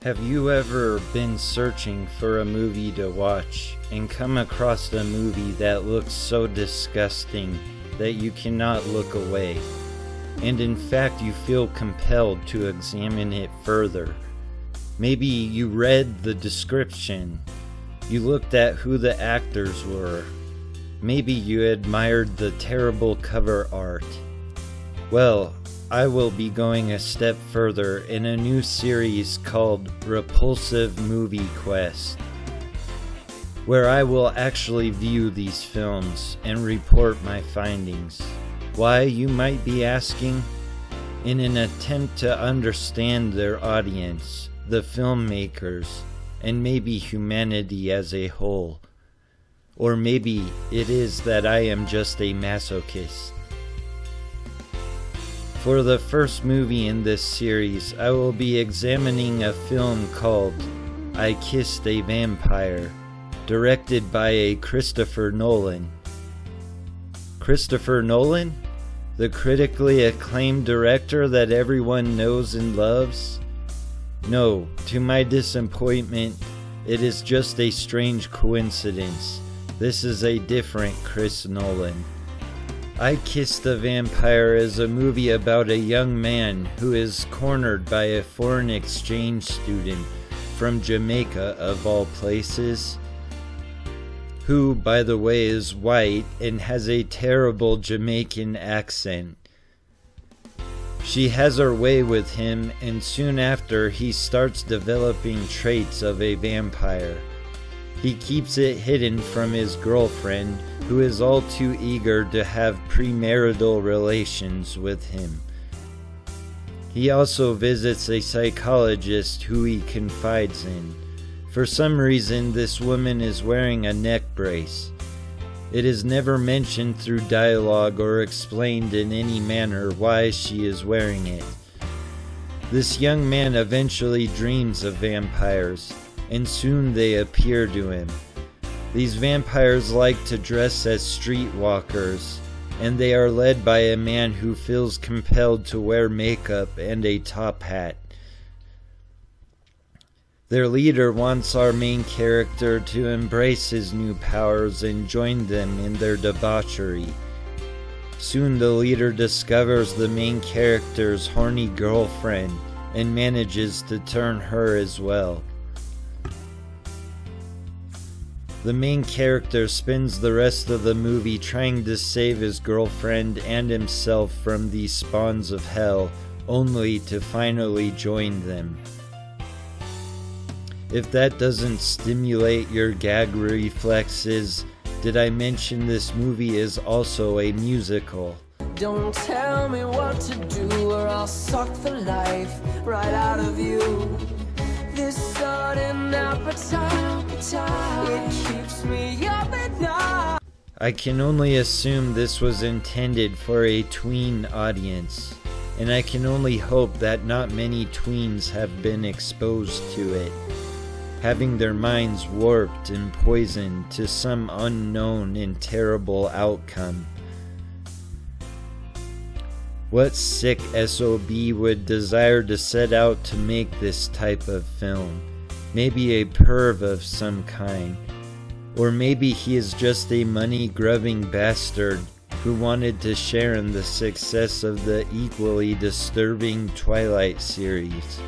Have you ever been searching for a movie to watch and come across a movie that looks so disgusting that you cannot look away, and in fact you feel compelled to examine it further? Maybe you read the description, you looked at who the actors were, maybe you admired the terrible cover art. Well, I will be going a step further in a new series called Repulsive Movie Quest, where I will actually view these films and report my findings. Why, you might be asking? In an attempt to understand their audience, the filmmakers, and maybe humanity as a whole. Or maybe it is that I am just a masochist. For the first movie in this series, I will be examining a film called I Kissed a Vampire, directed by a Christopher Nolan. Christopher Nolan? The critically acclaimed director that everyone knows and loves? No, to my disappointment, it is just a strange coincidence. This is a different Chris Nolan. I Kissed a Vampire is a movie about a young man who is cornered by a foreign exchange student from Jamaica, of all places, who, by the way, is white and has a terrible Jamaican accent. She has her way with him, and soon after he starts developing traits of a vampire. He keeps it hidden from his girlfriend, who is all too eager to have premarital relations with him. He also visits a psychologist who he confides in. For some reason, this woman is wearing a neck brace. It is never mentioned through dialogue or explained in any manner why she is wearing it. This young man eventually dreams of vampires, and soon they appear to him. These vampires like to dress as streetwalkers, and they are led by a man who feels compelled to wear makeup and a top hat. Their leader wants our main character to embrace his new powers and join them in their debauchery. Soon the leader discovers the main character's horny girlfriend and manages to turn her as well. The main character spends the rest of the movie trying to save his girlfriend and himself from these spawns of hell, only to finally join them. If that doesn't stimulate your gag reflexes, did I mention this movie is also a musical? Don't tell me what to do or I'll suck the life right out of you. This sudden appetite, it keeps me up at night. I can only assume this was intended for a tween audience, and I can only hope that not many tweens have been exposed to it, having their minds warped and poisoned to some unknown and terrible outcome. What sick SOB would desire to set out to make this type of film? Maybe a perv of some kind. Or maybe he is just a money-grubbing bastard who wanted to share in the success of the equally disturbing Twilight series.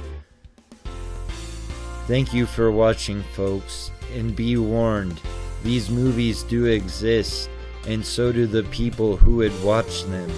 Thank you for watching, folks, and be warned, these movies do exist, and so do the people who would watch them.